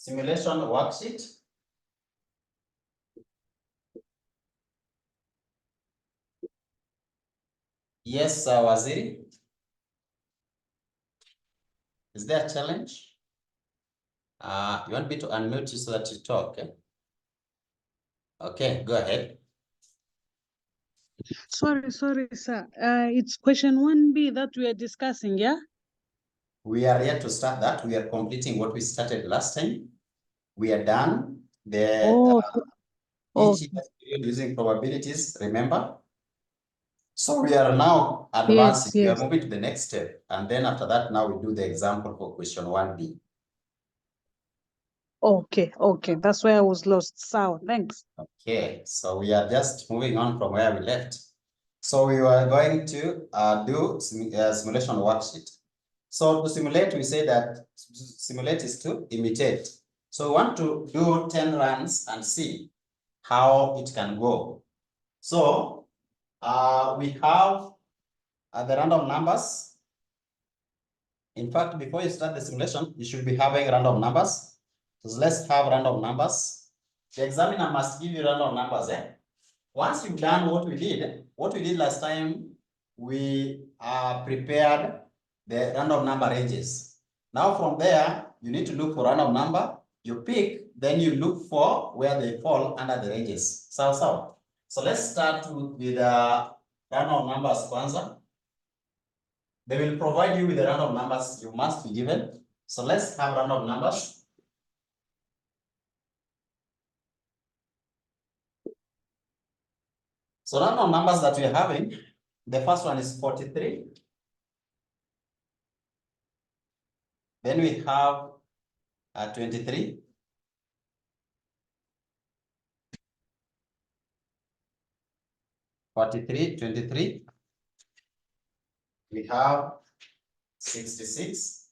simulation worksheet. Yes, Waziri. Is there a challenge? You want me to unmute you so that you talk? Eh? Okay, go ahead. Sorry, sir. It's question 1B that we are discussing, yeah? We are here to start that. We are completing what we started last time. We are done. Each period using probabilities, remember? So we are now advancing. Yes. We are moving to the next step. And then after that, now we do the example for question 1B. Okay. That's why I was lost. So, thanks. Okay, so we are just moving on from where we left. So we were going to do simulation worksheet. So to simulate, we say that simulate is to imitate. So we want to do 10 runs and see how it can go. So we have the random numbers. In fact, before you start the simulation, you should be having random numbers. So let's have random numbers. The examiner must give you random numbers. Once you've done what we did last time, we prepared the random number ranges. Now from there, you need to look for random number. You pick, then you look for where they fall under the ranges. So let's start with random numbers kwanza. They will provide you with the random numbers you must be given. So let's have random numbers. So random numbers that we're having, the first one is 43. Then we have 23. We have 66.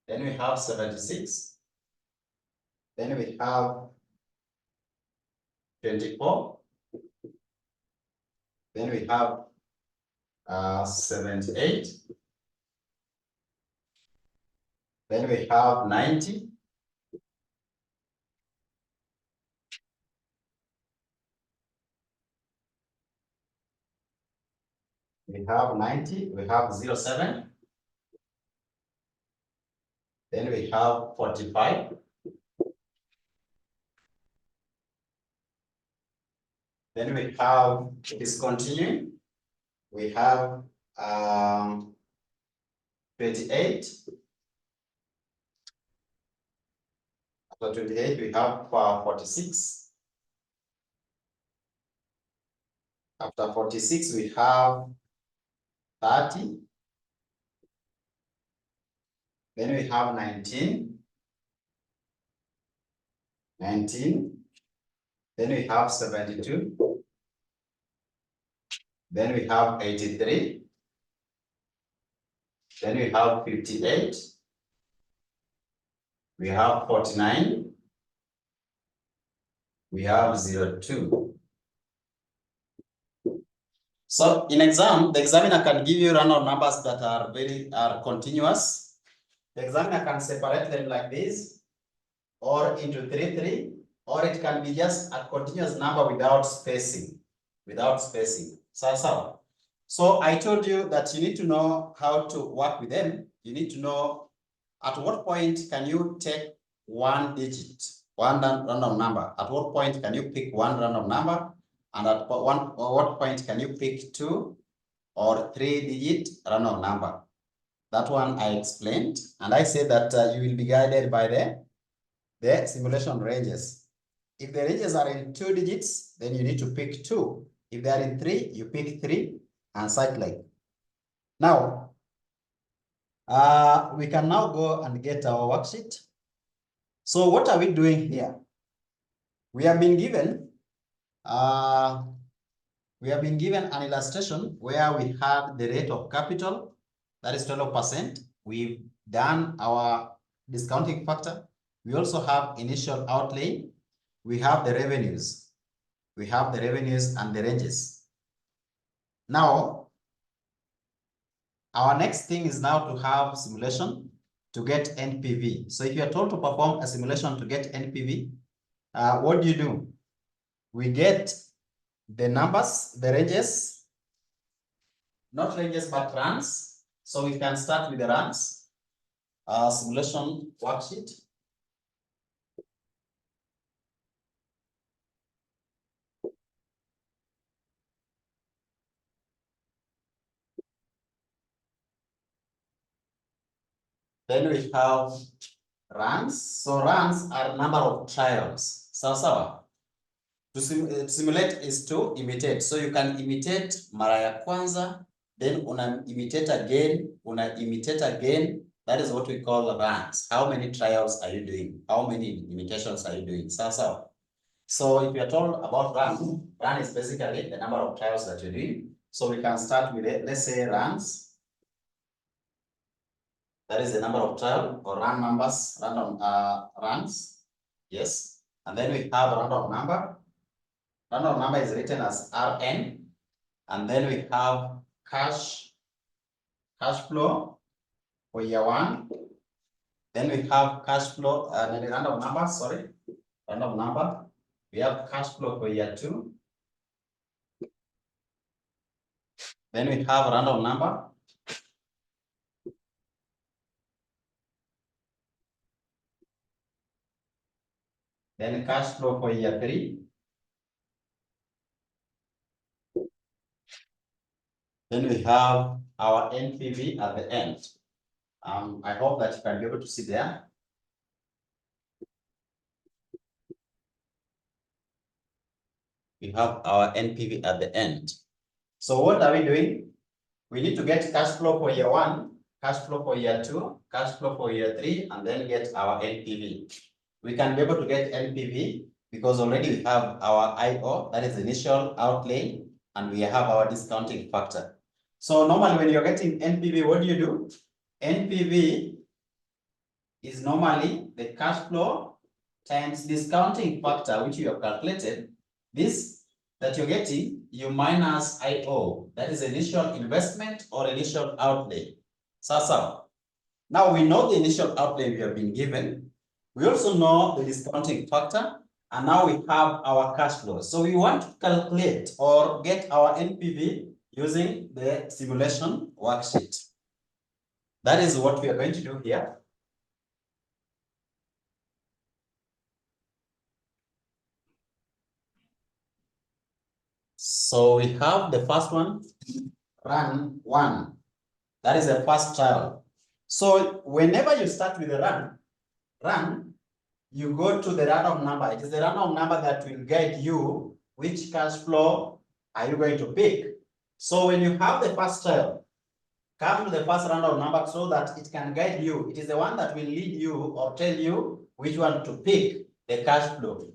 Then we have 76. Then we have 24. Then we have 78. Then we have 90. We have 90. We have 07. Then we have 45. Then we have discontinuing. We have 28. After 28, we have 46. After 46, we have 30. Then we have 19. 19. Then we have 72. Then we have 83. Then we have 58. We have 49. We have 02. So in exam, the examiner can give you random numbers that are continuous. The examiner can separate them like this, or into 3, or it can be just a continuous number without spacing. So I told you that you need to know how to work with them. You need to know at what point can you take one digit, one random number. At what point can you pick one random number? And at what point can you pick 2 or 3 digit random number? That one I explained, and I said that you will be guided by the simulation ranges. If the ranges are in 2 digits, then you need to pick 2. If they are in 3, you pick 3, and such like. Now, we can now go and get our worksheet. So what are we doing here? We have been given an illustration where we had the rate of capital, that is 12%. We've done our discounting factor. We also have initial outlay. We have the revenues. We have the revenues and the ranges. Now, Our next thing is now to have simulation to get NPV. So if you are told to perform a simulation to get NPV, what do? We get the numbers, the ranges, not ranges, but runs. So we can start with the runs, simulation worksheet. Then we have runs. So runs are number of trials. So to simulate is to imitate. So you can imitate mara ya kwanza, then una imitate again, That is what we call runs. How many trials are you doing? How many imitations are you doing? So if you are told about run is basically the number of trials that you're doing. So we can start with it. Let's say runs. That is the number of trial or run numbers, random runs. Yes. And then we have a random number. Random number is written as Rn. And then we have cash flow for year 1. Then we have cash flow, random number. We have cash flow for year 2. Then we have a random number. Then cash flow for year 3. Then we have our NPV at the end. I hope that you can be able to see there. We have our NPV at the end. So what are we doing? We need to get cash flow for year 1, cash flow for year 2, cash flow for year 3, and then get our NPV. We can be able to get NPV because already we have our IO, that is initial outlay, and we have our discounting factor. So normally when you're getting NPV, what do? NPV is normally the cash flow times discounting factor, which you have calculated. This that you're getting, you minus IO, that is initial investment or initial outlay. So now we know the initial outlay we have been given. We also know the discounting factor, and now we have our cash flow. So we want to calculate or get our NPV using the simulation worksheet. That is what we are going to do here. So we have the first one, run 1. That is the first trial. So whenever you start with a run, you go to the random number. It is the random number that will guide you which cash flow are you going to pick. So when you have the first trial, come to the first random number so that it can guide you. It is the one that will lead you or tell you which one to pick, the cash flow.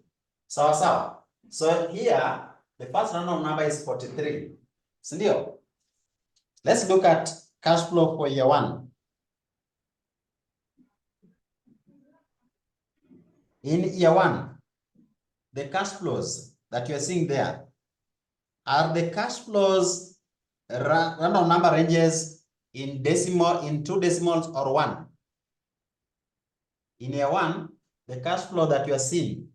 So here, the first random number is 43. Sindio? Let's look at cash flow for year 1. In year 1, the cash flows that you're seeing there are the cash flows random number ranges in 2 decimals or 1. In year 1, the cash flow that you are seeing,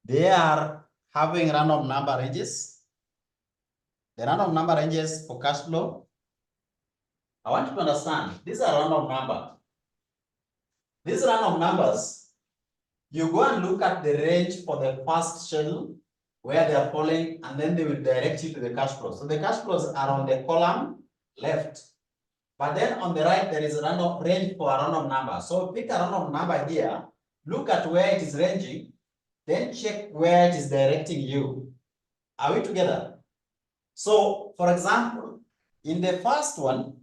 they are having random number ranges. The random number ranges for cash flow, I want you to understand, these are random numbers. These random numbers, you go and look at the range for the first schedule where they are falling, and then they will direct you to the cash flow. So the cash flows are on the column left. But then on the right, there is a random range for a random number. So pick a random number here, look at where it is ranging, then check where it is directing you. Are we together? So for example, in the first one,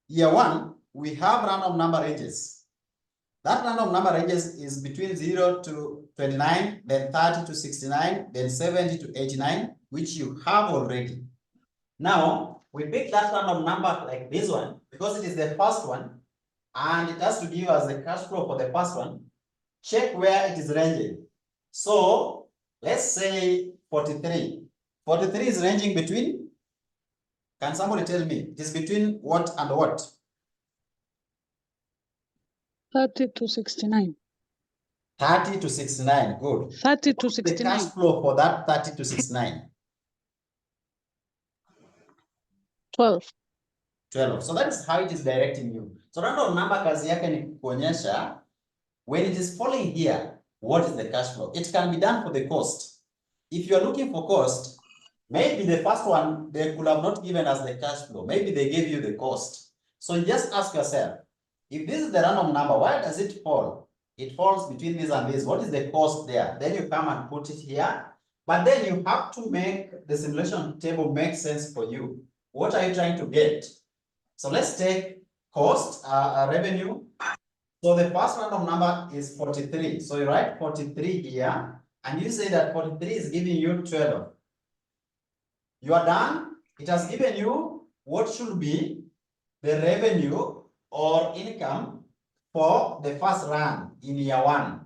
year 1, we have random number ranges. That random number ranges is between 0 to 29, then 30 to 69, then 70 to 89, which you have already. Now, we pick that random number like this one, because it is the first one, and it has to give us the cash flow for the first one. Check where it is ranging. So, let's say 43. 43 is ranging between, Can somebody tell me it is between what and what? 30 to 69. 30 to 69. Good. 30 to The 69. cash flow for that 30 to 69. 12. 12. So that is how it is directing you. So random number kazi yake ni kuonyesha when it is falling here, what is the cash flow? It can be done for the cost. If you are looking for cost, maybe the first one, they could have not given us the cash flow. Maybe they gave you the cost. So you just ask yourself, if this is the random number, why does it fall? It falls between this and this. What is the cost there? Then you come and put it here. But then you have to make the simulation table make sense for you. What are you trying to get? So let's take cost, revenue. So the first random number is 43. So you write 43 here, and you say that 43 is giving you 12. You are done. It has given you what should be the revenue or income for the first run in year 1.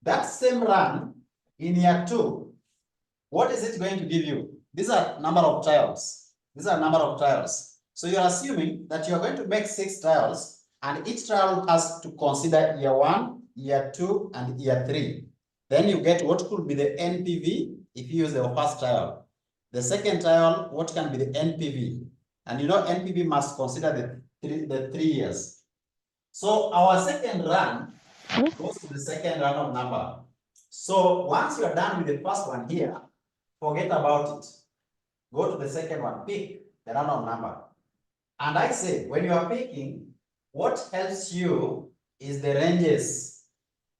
That same run in year 2, what is it going to give you? These are number of trials. These are number of trials. So you're assuming that you're going to make 6 trials, and each trial has to consider year 1, year 2, and year 3. Then you get what could be the NPV if you use the first trial. The second trial, what can be the NPV? And you know NPV must consider the 3 years. So our second run goes to the second random number. So once you are done with the first one here, forget about it. Go to the second one, pick the random number. And I say, when you are picking, what helps you is the ranges.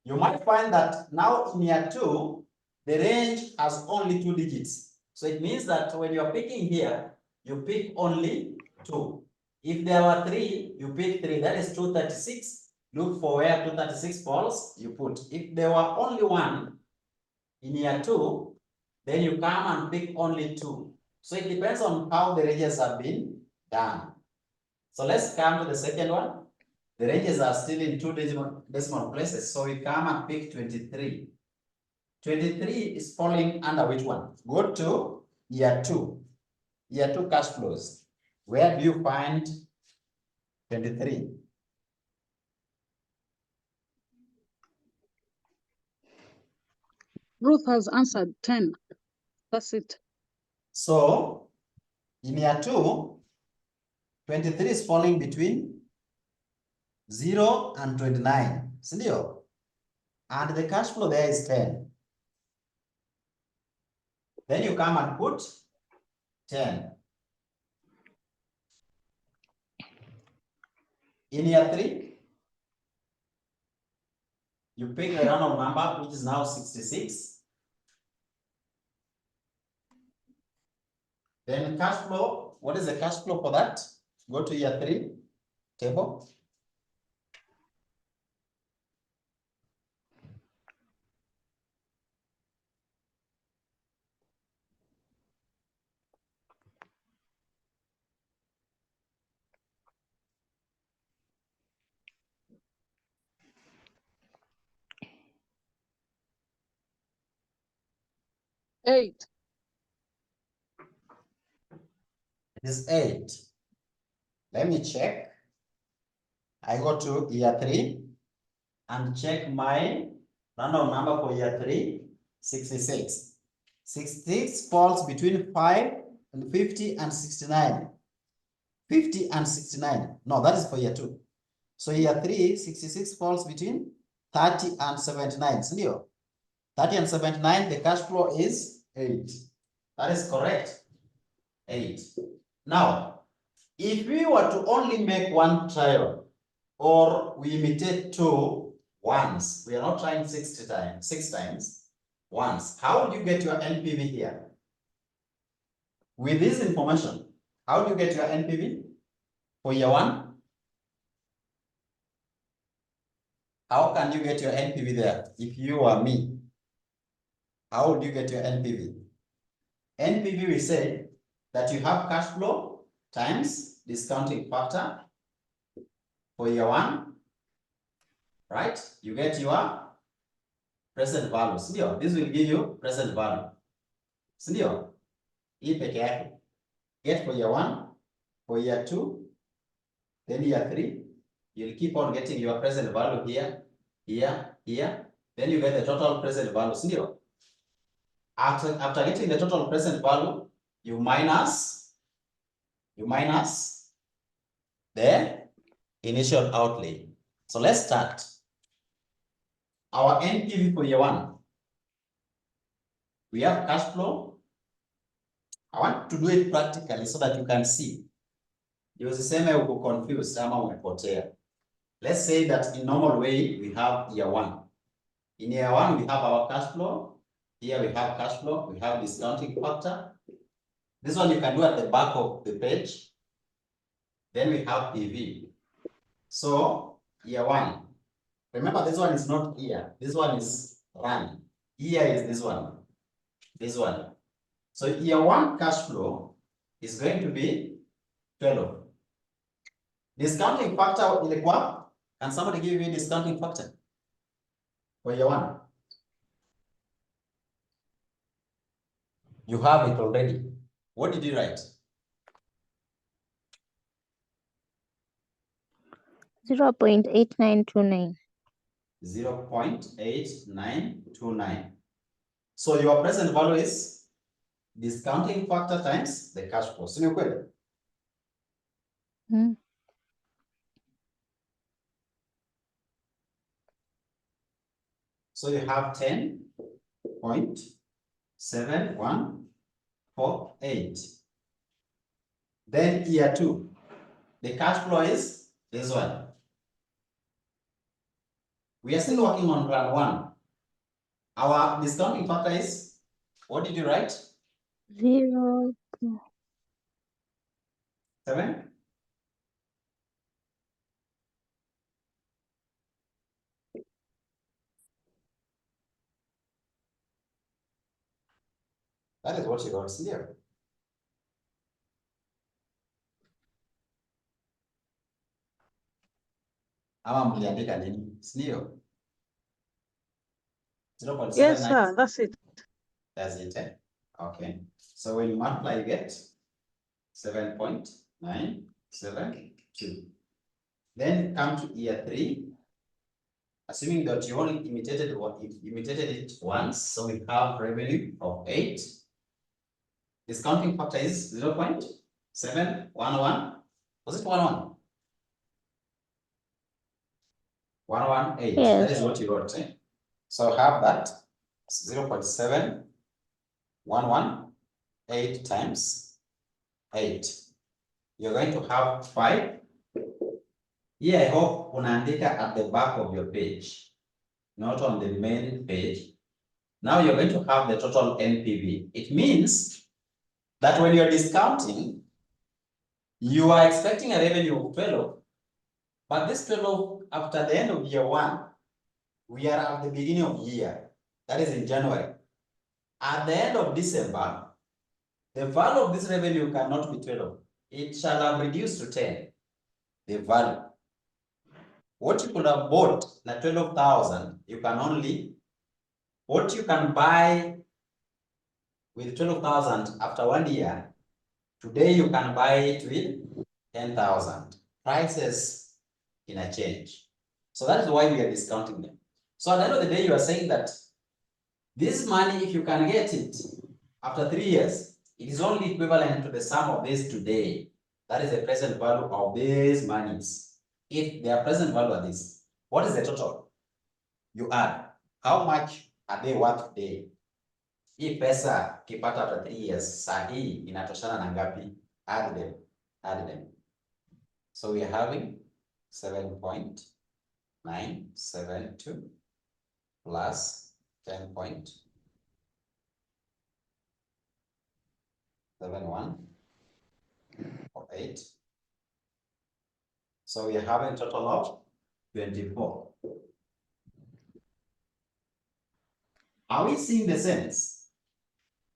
You might find that now in year 2, the range has only 2 digits. So it means that when you are picking here, you pick only 2. If there were 3, you pick 3. That is 236. Look for where 236 falls, you put. If there were only 1 in year 2, then you come and pick only 2. So it depends on how the ranges have been done. So let's come to the second one. The ranges are still in 2 decimal places. So we come and pick 23. 23 is falling under which one? Go to year 2. Year 2 cash flows. Where do you find 23? Ruth has answered 10. That's it. So in year 2, 23 is falling between 0 and 29. Sindio? And the cash flow there is 10. Then you come and put 10. In year 3, you pick the random number, which is now 66. Then cash flow, what is the cash flow for that? Go to year 3 table. Eight. It is 8. Let me check. I go to year 3 and check my random number for year 3, 66. 66 falls between 5 and 50 and 69. 50 and 69. No, that is for year 2. So year 3, 66 falls between 30 and 79. Sindio? 30 and 79, the cash flow is 8. That is correct. 8. Now, if we were to only make 1 trial, or we imitate 2 once, we are not trying 6 times, once. How would you get your NPV here? With this information, how do you get your NPV for year 1? How can you get your NPV there if you are me? How would you get your NPV? NPV, we say that you have cash flow times discounting factor for year 1, right? You get your present value. Sindio? This will give you present value. Sindio? Hii peke yake. get for year 1, for year 2, then year 3, you'll keep on getting your present value here, here, here. Then you get the total present value. Sindio? After getting the total present value, you minus the initial outlay. So let's start. Our NPV for year 1. We have cash flow. I want to do it practically so that you can see. Usiseme uko confused ama umepotea. Let's say that in normal way we have year 1. In year 1 we have our cash flow. Here we have cash flow. We have discounting factor. This one you can do at the back of the page. Then we have PV. So year 1. Remember, this one is not year. This one is run. Year is this one. This one. So year 1 cash flow is going to be 12. Discounting factor ilikuwa. Can somebody give me discounting factor for year 1? You have it already. What did you write? 0.8929. 0.8929. So your present value is discounting factor times the cash flow. So So you have 10.7148. Then year 2, the cash flow is this one. We are still working on run 1. Our discounting factor is, what did you write? 0. 7. That is what you wrote here. Ama mliandika nini? Sio? 0.79. Yes, sir, that's it. That's it, eh? Okay. So when you multiply, you get 7.972. Then come to year 3. Assuming that you only imitated it once, so we have revenue of 8. Discounting factor is 0.711. Was it 11? 118. Yes. That is what you wrote. Eh? So have that 0.7118 times 8. You're going to have 5. Here I hope unaandika at the back of your page, not on the main page. Now you're going to have the total NPV. It means that when you're discounting, you are expecting a revenue of 12, but this 12 after the end of year 1, we are at the beginning of year, that is in January. At the end of December, the value of this revenue cannot be 12. It shall have reduced to 10, the value. What you could have bought at 12,000, you can only, what you can buy with 12,000 after 1 year, today you can buy it with 10,000. Prices in a change. So that is why we are discounting them. So at the end of the day, you are saying that this money, if you can get it after 3 years, it is only equivalent to the sum of this today. That is the present value of these monies. If their present value are this, what is the total? You add. How much are they worth today? Hii pesa kipata after 3 years, saa hii inatoshana na ngapi? Add them. So we are having 7.972 plus 10.7148. So we are having a total of 24. Are we seeing the sense?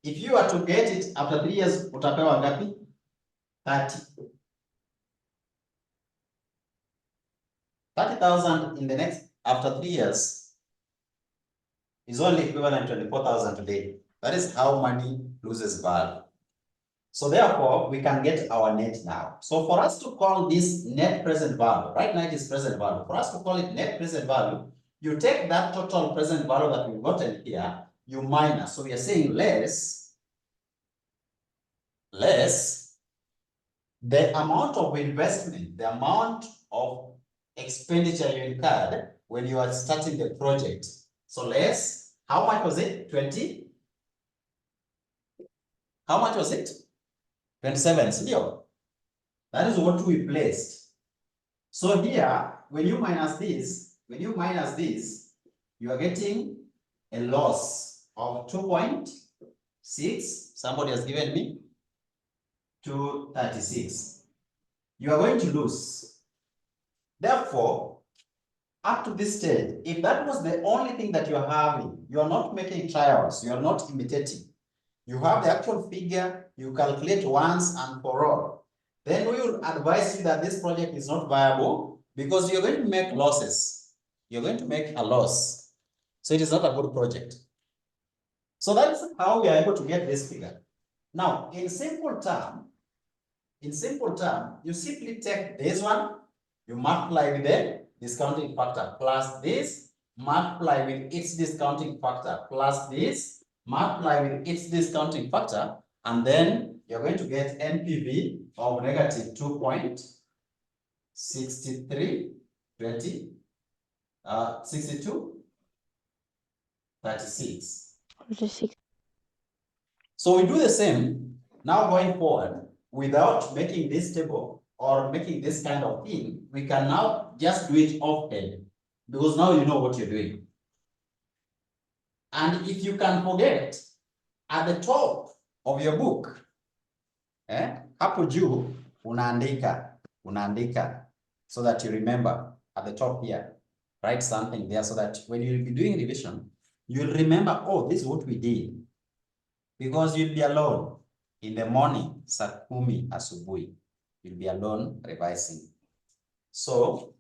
If you are to get it after 3 years, utapewa ngapi? 30. 30,000 in the next, after 3 years, is only equivalent to 24,000 today. That is how money loses value. So therefore, we can get our net now. So for us to call this net present value, right now it is present value. For us to call it net present value, you take that total present value that we've gotten here, you minus. So we are saying less the amount of investment, the amount of expenditure you incurred when you are starting the project. So less, how much was it? 20? How much was it? 27, still. That is what we placed. So here, when you minus this, you are getting a loss of 2.6. Somebody has given me 236. You are going to lose. Therefore, up to this stage, if that was the only thing that you are having, you are not making trials, you are not imitating. You have the actual figure, you calculate once and for all. Then we will advise you that this project is not viable because you're going to make losses. You're going to make a loss. So it is not a good project. So that's how we are able to get this figure. Now, in simple term, you simply take this one, you multiply with the discounting factor plus this, multiply with its discounting factor plus this, multiply with its discounting factor, and then you're going to get NPV of negative 2.6320, 6236. 46. So we do the same now going forward without making this table or making this kind of thing. We can now just do it offhand because now you know what you're doing. And if you can forget, at the top of your book, hapo juu unaandika so that you remember at the top here. Write something there so that when you'll be doing revision, you'll remember, oh, this is what we did. Because you'll be alone in the morning, saa 10 asubuhi. You'll be alone revising. So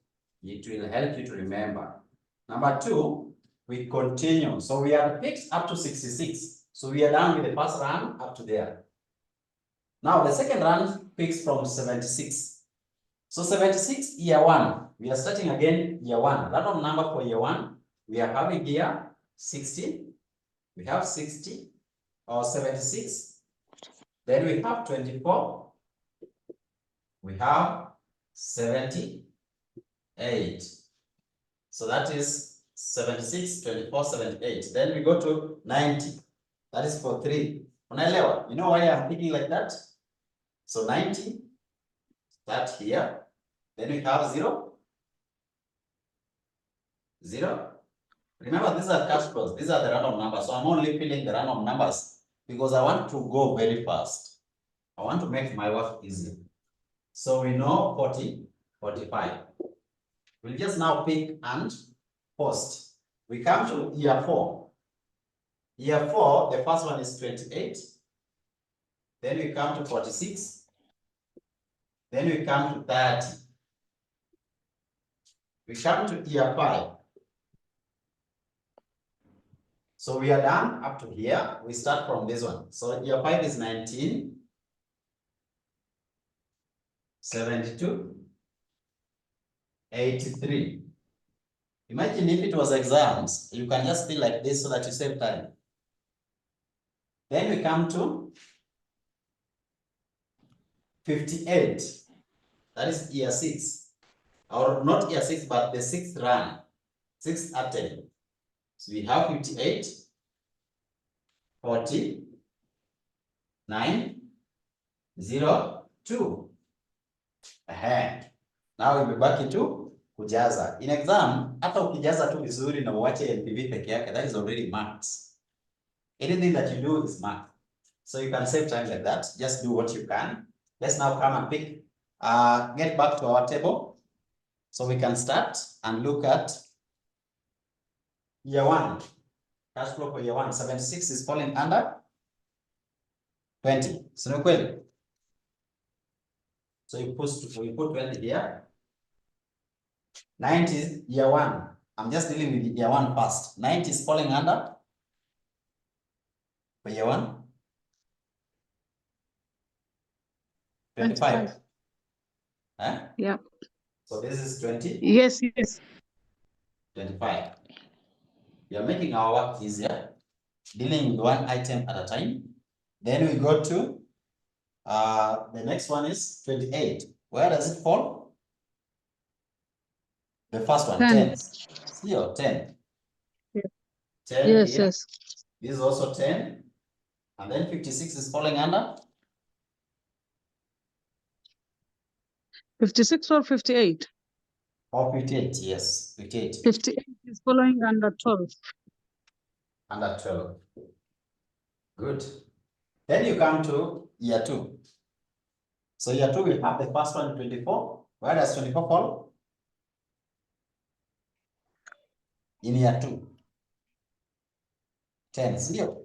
it will help you to remember. Number 2, we continue. So we are fixed up to 66. So we are done with the first run up to there. Now the second run fixed from 76. So 76, year 1. We are starting again year 1. Random number for year 1. We are having here 60. We have 60 or 76. Then we have 24. We have 78. So that is 76, 24, 78. Then we go to 90. That is for 3. Unaelewa? You know why I'm thinking like that? So 90, that here. Then we have 0. 0. Remember, these are cash flows. These are the random numbers. So I'm only filling the random numbers because I want to go very fast. I want to make my work easy. So we know 40, 45. We'll just now pick and post. We come to year 4. Year 4, the first one is 28. Then we come to 46. Then we come to 30. We come to year 5. So we are done up to here. We start from this one. So year 5 is 19, 72, 83. Imagine if it was exams, you can just be like this so that you save time. Then we come to 58. That is year 6. Or not year 6, but the 6th run. 6th attempt. So we have 58, 40, 9, 0, 2. Now we'll be back into kujaza. In exam, hata ukijaza tu vizuri na uache NPV peke yake, that is already marks. Anything that you do is marked. So you can save time like that. Just do what you can. Let's now come and pick, get back to our table. So we can start and look at year 1. Cash flow for year 1. 76 is falling under 20. So no kweli. So you put 20 here. 90 is year 1. I'm just dealing with year 1 first. 90 is falling under for year 1. 25. Huh? Yeah. So this is 20. Yes. 25. We are making our work easier, dealing with one item at a time. Then we go to the next one is 28. Where does it fall? The first one, 10. See, or 10. Yeah. 10 Yes, here. yes. This is also 10. And then 56 is falling under 56 or 58? or 58, yes, 58. 58 is following under 12. Under 12. Good. Then you come to year 2. So year 2 we have the first one, 24. Where does 24 fall? In year 2. 10, sindio?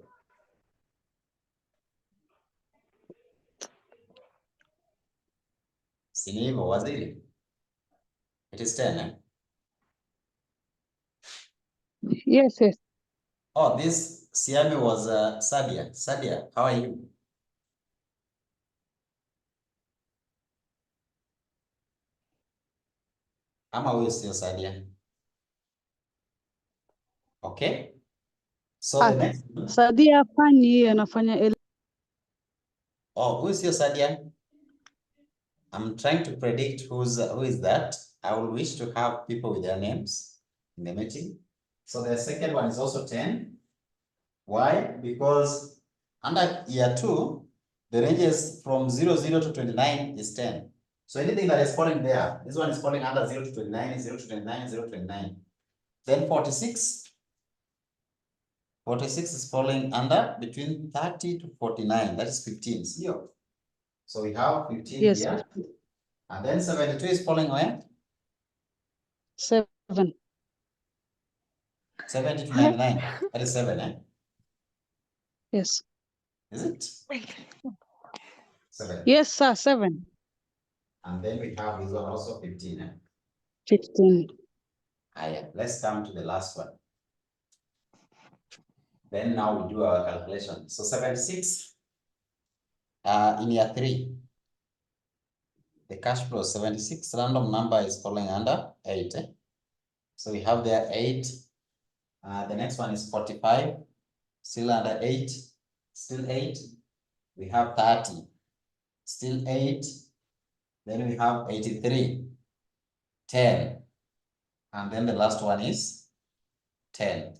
Sinivo, waziri. It is 10, eh? Yes. Oh, this Siami was Sadia. Sadia, how are you? Ama huyo sio Sadia. Okay. So the next one. Sadia Fanyi anafanya Oh, who is your Sadia? I'm trying to predict who is that. I will wish to have people with their names in the meeting. So the second one is also 10. Why? Because under year 2, the ranges from 00 to 29 is 10. So anything that is falling there, this one is falling under 0 to 29, 0 to 29, 0 to 29. Then 46. 46 is falling under between 30 to 49. That is 15. See? So we have 15 Yes. here. And then 72 is falling where? 7. 70 to 99. That is 7, eh? Yes. Is it? 7. Yes, sir. 7. And then we have this one also 15, eh? 15. Let's come to the last one. Then now we do our calculation. So 76 in year 3. The cash flow 76 random number is falling under 8. Eh? So we have there 8. The next one is 45, still under 8, still 8. We have 30, still 8. Then we have 83, 10. And then the last one is 10.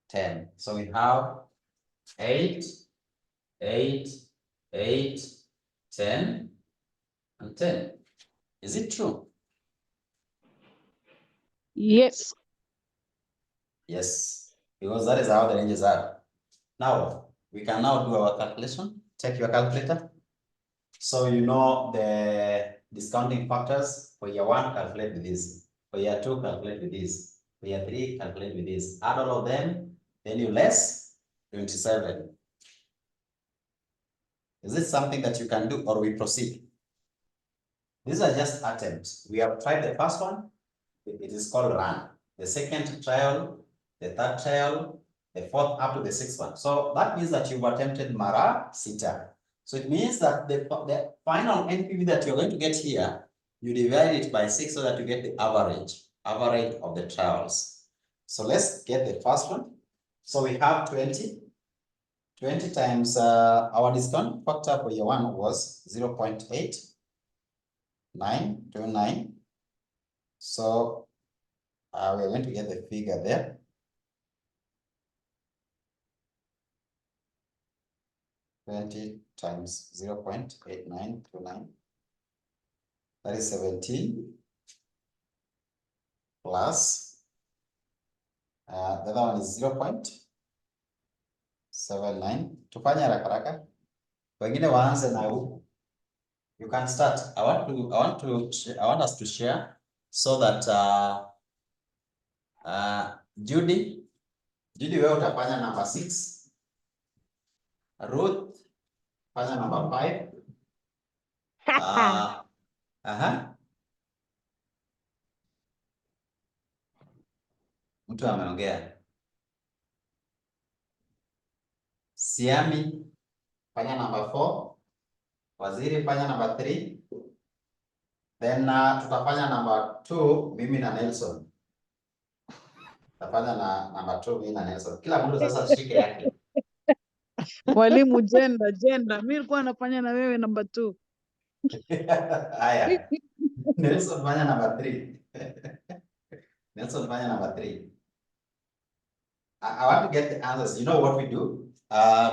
10. So we have 8, 8, 8, 10, and 10. Is it true? Yes. Yes, because that is how the ranges are. Now, we can now do our calculation. Take your calculator. So you know the discounting factors. For year 1, calculate with this. For year 2, calculate with this. For year 3, calculate with this. Add all of them, then you less 27. Is it something that you can do, or we proceed? These are just attempts. We have tried the first one. It is called run. The second trial, the third trial, the fourth up to the 6th one. So that means that you've attempted mara sita. So it means that the final NPV that you're going to get here, you divide it by 6 so that you get the average of the trials. So let's get the first one. So we have 20. 20 times our discount factor for year 1 was 0.8929. So we're going to get the figure there. Times 0.8929. That is 17 plus the other one is 0.79. Tufanye haraka haraka. Wengine waanze na huku. You can start. I want us to share so that Judy wewe utafanya number 6. Ruth fanya number 5. Mtu ameongea. Siami fanya number 4. Waziri fanya number 3. Then tutafanya number 2 mimi na Nelson. Tutafanya na number 2 mimi na Nelson. Kila mtu sasa shike yake. Mwalimu gender. Mimi nilikuwa nafanya na wewe number 2. Haya. Nelson fanya number 3. Nelson fanya number 3. I want to get the answers. You know what we do?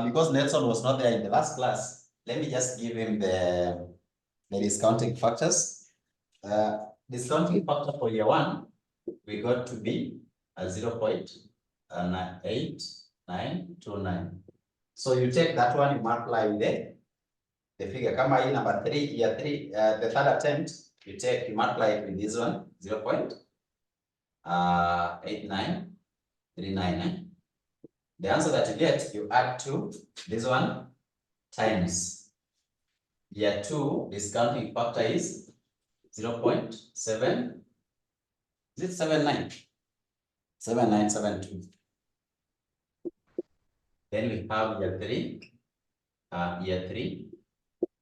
Because Nelson was not there in the last class, let me just give him the discounting factors. Discounting factor for year 1, we got to be a 0.8929. So you take that one, you multiply with the figure. Kama hii number 3, year 3, the third attempt, you multiply it with this one, 0.8939. The answer that you get, you add to this one times year 2 discounting factor is 0.7. Is it 79? 7972. Then we have year 3. Year 3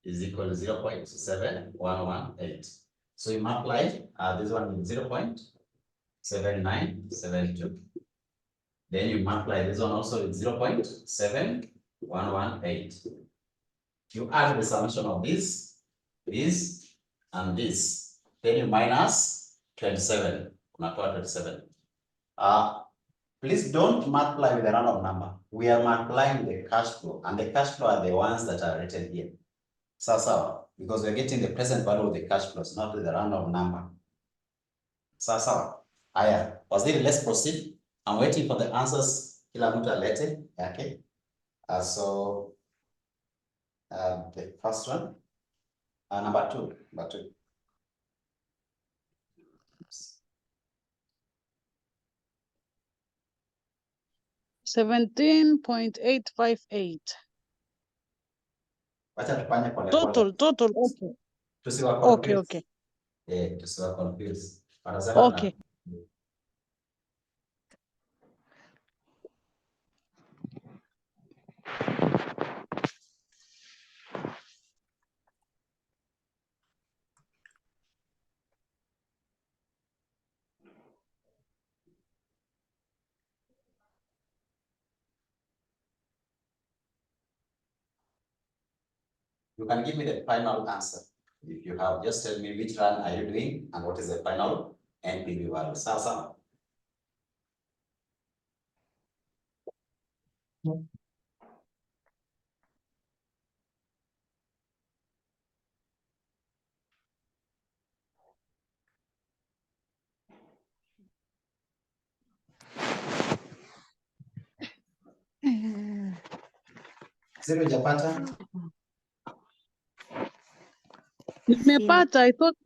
is equal to 0.7118. So you multiply this one with 0.7972. Then you multiply this one also with 0.7118. You add the summation of this, and this. Then you minus 27. Unatoa 27. Please don't multiply with a random number. We are multiplying the cash flow, and the cash flow are the ones that are written here. Sawa, because we're getting the present value of the cash flows, not the random number. Sawa. Aya, Waziri, let's proceed. I'm waiting for the answers. Kila mtu alete yake. So the first one, number 2. 17.858. Wacha tufanye pole Total, okay. Tusiwa confuse. Okay. Tusiwa confuse. Okay. You can give me the final answer. If you have, just tell me which run are you doing and what is the final NPV value. Sawa. Zero hujapata? Nimepata. I thought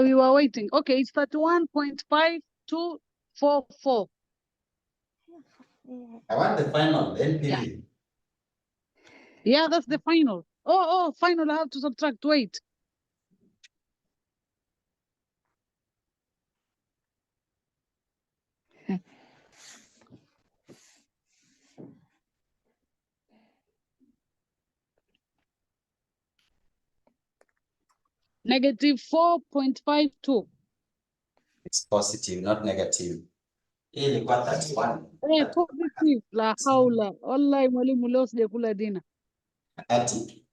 we were waiting. Okay, it's 31.5244. I want the final, the NPV. Yeah, that's the final. Oh, final. I have to subtract. Wait. -4.52. It's positive, not negative. Hii ilikuwa 31. Positive. La haula. Wallahi mwalimu leo sijakula dina. Ati?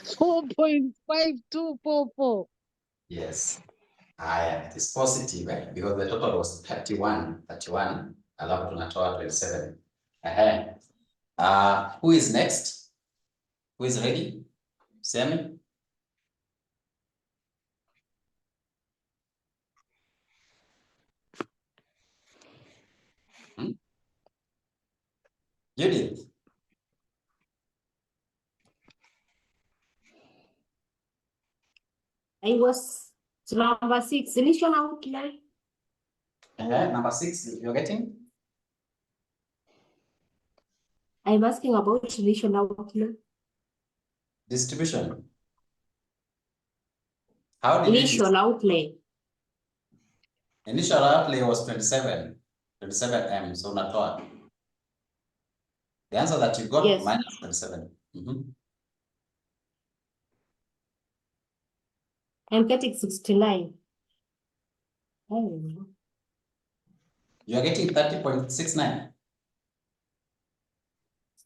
4.5244. Yes. It is positive, because the total was 31. Alafu tunatoa 27. Who is next? Who is ready? Sammy? Judith? I was number 6, initial outline. Number 6, you're getting? I'm asking about initial outline. Distribution. How did Initial outlay. Initial outlay was 27 M, so unatoa. The answer that you got, yes, minus 27. I'm getting 69. I don't know. You are getting 30.69.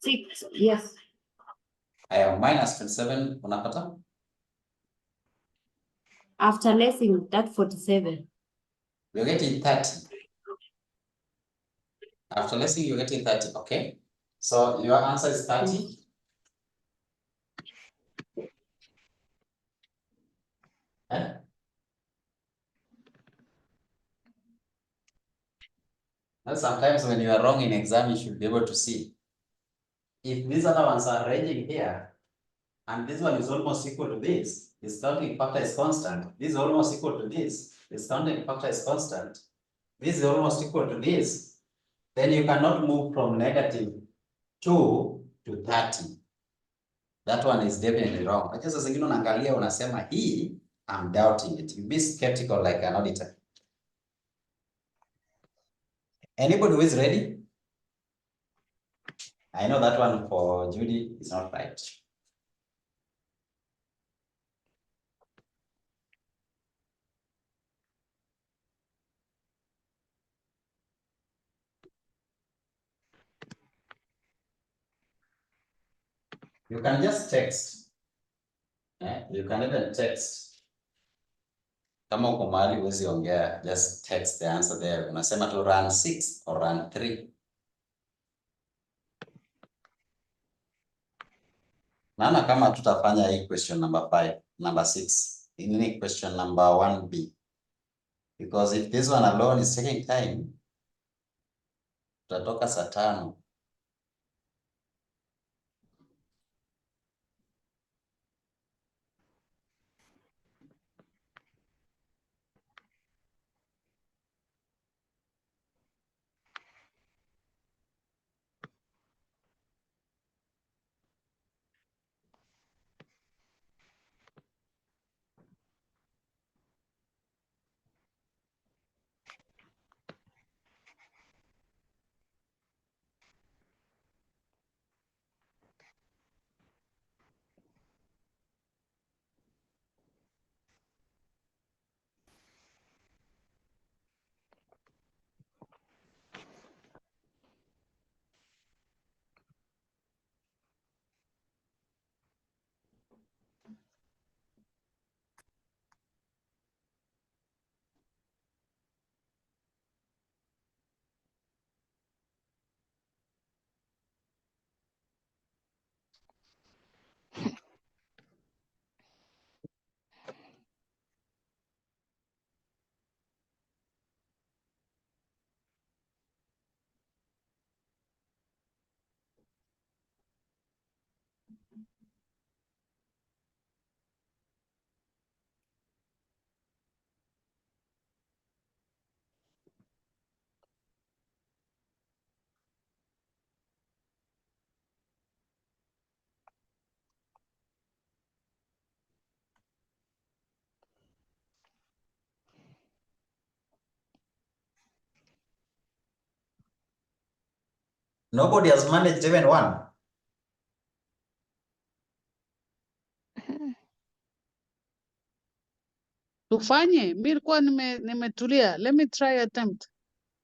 6, yes. I have minus 27, unapata? After lessing that 47. You're getting 30. After lessing, you're getting 30, okay? So your answer is 30. Eh? And sometimes when you are wrong in exam, you should be able to see. If these other ones are ranging here, and this one is almost equal to this, this counting factor is constant. This is almost equal to this counting factor is constant. This is almost equal to this. Then you cannot move from -2 to 30. That one is definitely wrong. Lakini sasa zingine unaangalia unasema hii, I'm doubting it. You be skeptical like an auditor. Anybody who is ready? I know that one for Judy is not right. You can just text. You can even text. Kama uko mahali huwezi ongea, just text the answer there. Unasema to run 6 or run 3. Naona kama tutafanya hii question number 5, number 6. Ini question number 1B. Because if this one alone is taking time, tutatoka saa 5. Nobody has managed even one. Tufanye, mimi nilikuwa nimetulia. Let me try attempt.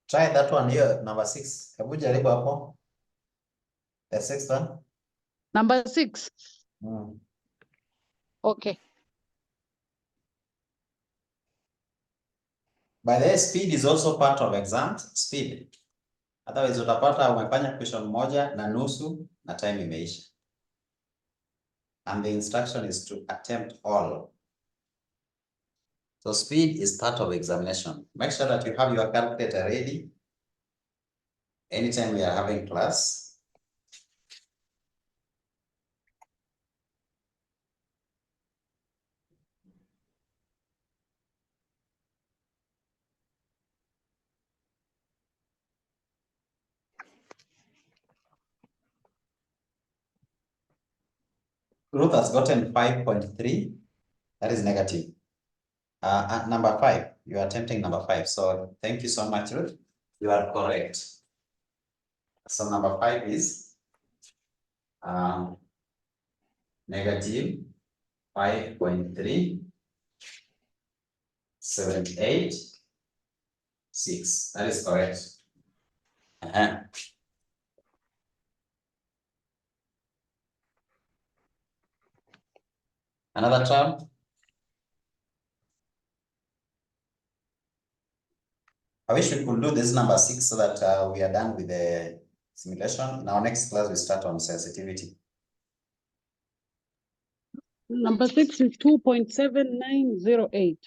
Try that one here, number 6. Hebu jaribu hapo. The 6th one. Number 6. Okay. By the way, speed is also part of exams. Speed. Otherwise utapata umefanya question moja na nusu na time imeisha. And the instruction is to attempt all. So speed is part of examination. Make sure that you have your calculator ready anytime we are having class. Ruth has gotten 5.3. That is negative. Number 5, you are attempting number 5. So thank you so much, Ruth. You are correct. So number 5 is negative 5.3. 786. That is correct. Another term. I wish we could do this number 6 so that we are done with the simulation. In our next class, we start on sensitivity. Number 6 is 2.7908.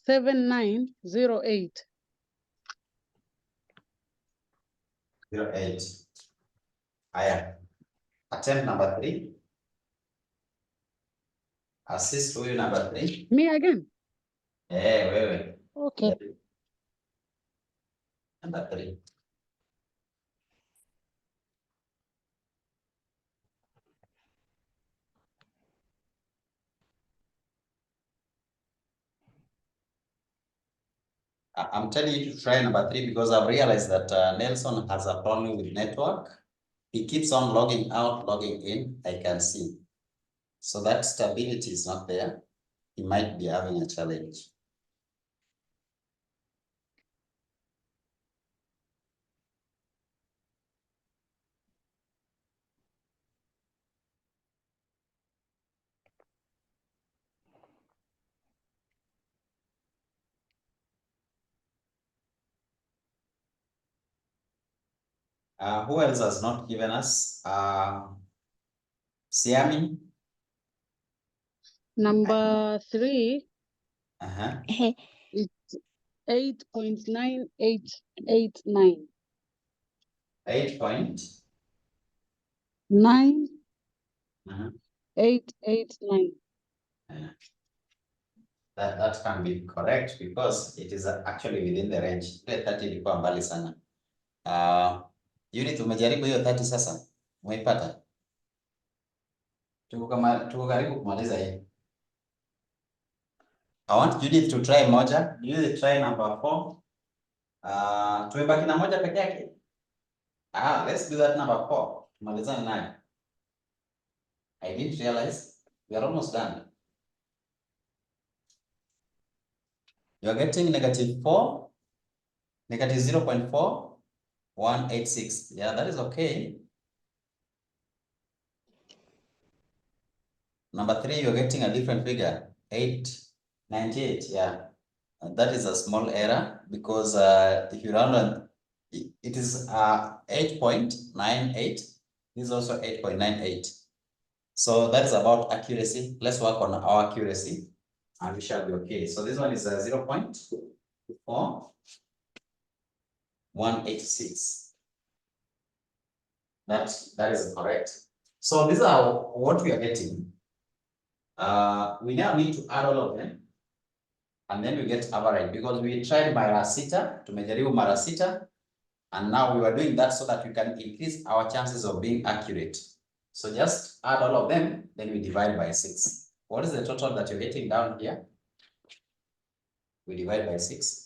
7908. 08. Haya. Attempt number 3. Assist huyu number 3. Me again? Wewe. Okay. Number 3. I'm telling you to try number 3 because I've realized that Nelson has a problem with network. He keeps on logging out, logging in, I can see. So that stability is not there. He might be having a challenge. Who else has not given us? Siami? Number 3 Uh-huh. it's 8.9889. 8 point? 9889. That can be correct because it is actually within the range. 30 ilikuwa mbali sana. Unit umejaribu hiyo 30 sasa? Umeipata? Tuko karibu kumaliza hii. I want Judith to try moja. Judith try number 4. Tumebaki na moja peke yake. Let's do that number 4. Tumalizane nayo. I didn't realize we are almost done. You are getting -4, -0.4186. Yeah, that is okay. Number 3, you're getting a different figure, 898. Yeah, that is a small error because if you run on, it is 8.98. This is also 8.98. So that is about accuracy. Let's work on our accuracy and we shall be okay. So this one is 0.4186. That is correct. So these are what we are getting. We now need to add all of them and then we get average because we tried mara sita, tumejaribu mara sita, and now we were doing that so that we can increase our chances of being accurate. So just add all of them, then we divide by 6. What is the total that you're getting down here? We divide by 6.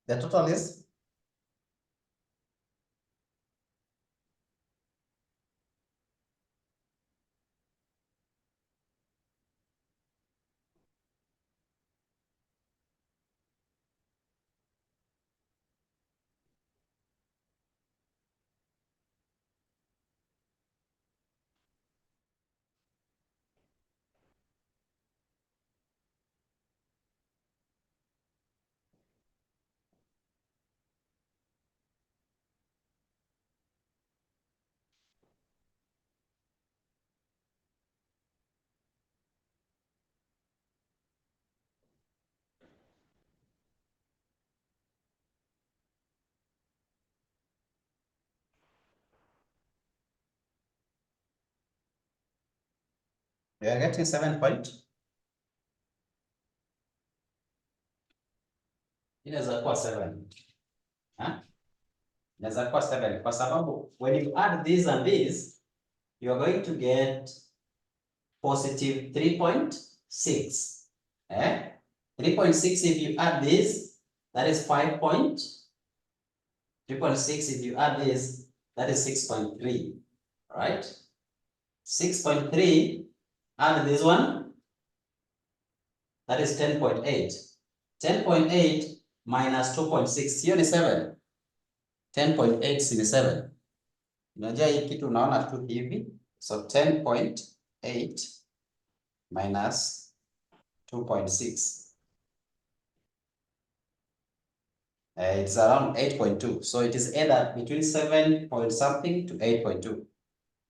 The total is? You are getting 7 point. Inaweza kuwa 7. Inaweza kuwa 7 kwa sababu when you add this and this, you are going to get positive 3.6. 3.6 if you add this, that is 5 point. 3.6 if you add this, that is 6.3. Right? 6.3, add this one, that is 10.8. 10.8 minus 2.6, hiyo ni 7. 10.8 ni 7. Unajua hii kitu unaona tu hivi. So 10.8 minus 2.6. It's around 8.2. So it is either between 7 point something to 8.2.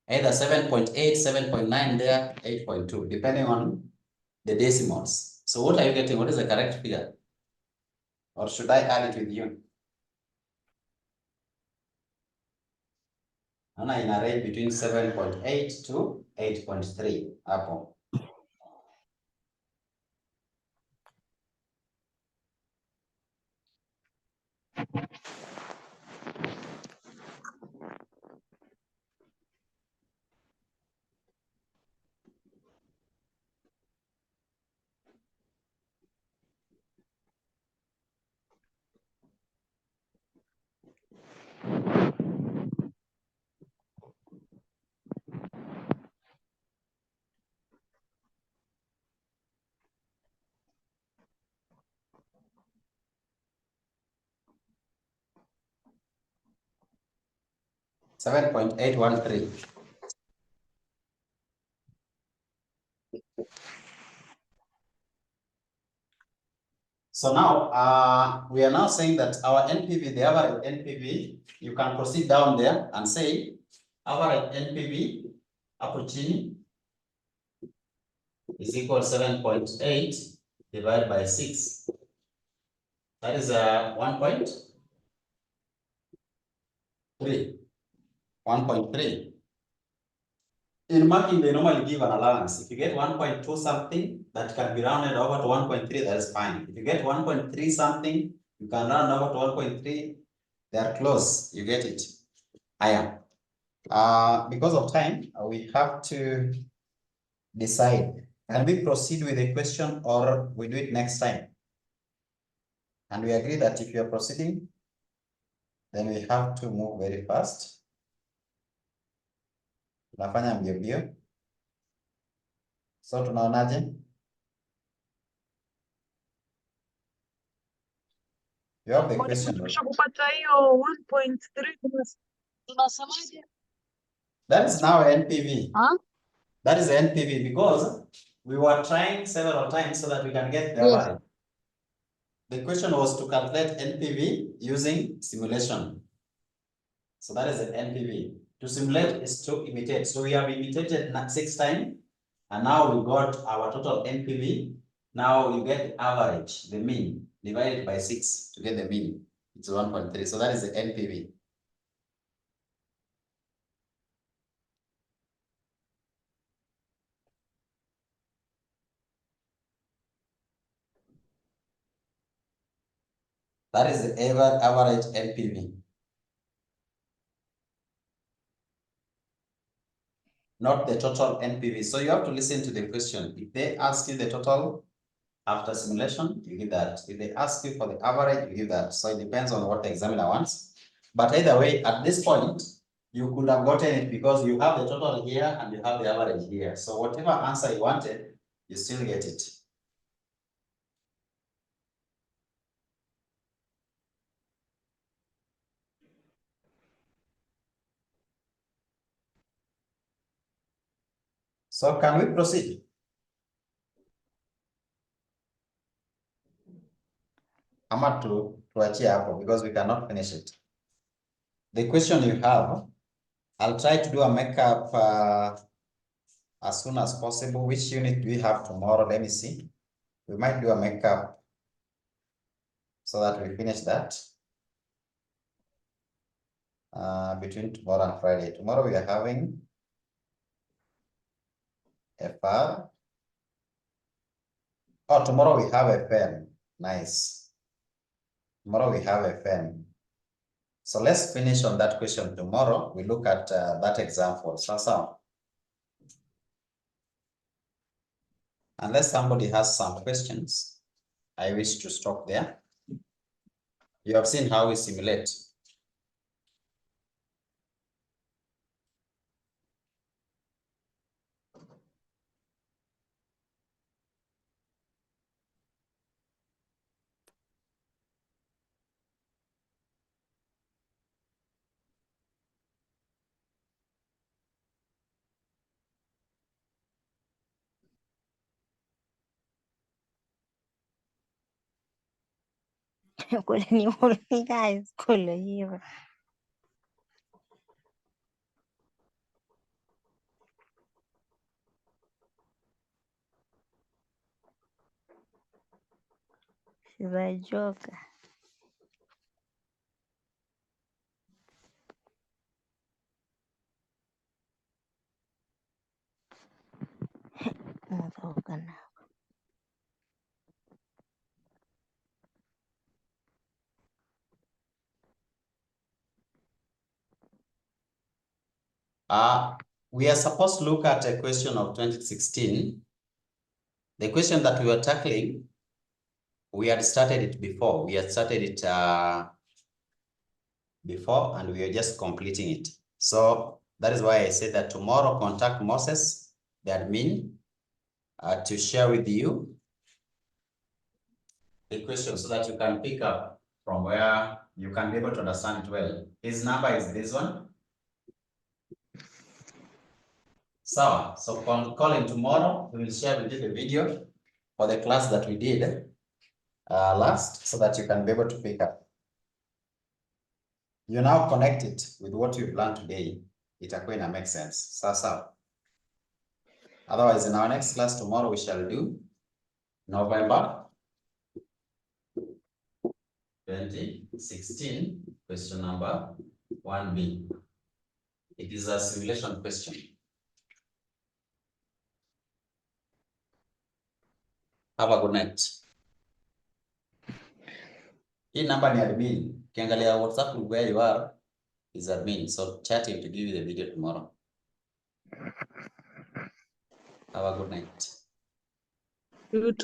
Either 7.8, 7.9 there, 8.2, depending on the decimals. So what are you getting? What is the correct figure? Or should I add it with you? Ana ina range between 7.8 to 8.3 hapo. $7.813. So now we are now saying that our NPV, the average NPV, you can proceed down there and say average NPV hapo chini is equal to 7.8 divided by 6. That is 1.3. 1.3. In marking, they normally give an allowance. If you get 1.2 something, that can be rounded over to 1.3, that is fine. If you get 1.3 something, you can round over to 1.3. They are close. You get it. Because of time, we have to decide. Can we proceed with the question or we do it next time? And we agree that if you are proceeding, then we have to move very fast. Tunafanya mbio mbio. So tunaonaje? You have the question. Kupata hiyo 1.3 tunasemaje? That is now NPV. Huh? That is the NPV because we were trying several times so that we can get the average. The question was to calculate NPV using simulation. So that is the NPV. To simulate is to imitate. So we have imitated 6 times, and now we got our total NPV. Now you get the average, the mean, divided by 6 to get the mean. It's 1.3. So that is the NPV. That is the average NPV. Not the total NPV. So you have to listen to the question. If they ask you the total After simulation, you give that. If they ask you for the average, you give that. So it depends on what the examiner wants. But either way, at this point, you could have gotten it because you have the total here and you have the average here. So whatever answer you wanted, you still get it. So can we proceed? Ama tuachie hapo because we cannot finish it. The question you have, I'll try to do a makeup as soon as possible. Which unit do we have tomorrow? Let me see. We might do a makeup so that we finish that between tomorrow and Friday. Tomorrow we are having FR. Oh, tomorrow we have FM. Nice. Tomorrow we have FM. So let's finish on that question tomorrow. We look at that example. So, unless somebody has some questions, I wish to stop there. You have seen how we simulate. Guys, hiyo. Sijachoka. Natoka na. We are supposed to look at a question of 2016. The question that we were tackling, we had started it before. We had started it before and we are just completing it. So that is why I said that tomorrow contact Moses, the admin, to share with you the question so that you can pick up from where you can be able to understand it well. His number is this one. So call him tomorrow. We will share with you the video for the class that we did last so that you can be able to pick up. You now connect it with what you've learned today. Itakuwa ina make sense. Sasa. Otherwise, in our next class tomorrow, we shall do November 2016, question number 1B. It is a simulation question. Have a good night. Hii number ni admin. Ukiangalia WhatsApp where you are is admin. So chat him to give you the video tomorrow. Have a good night. You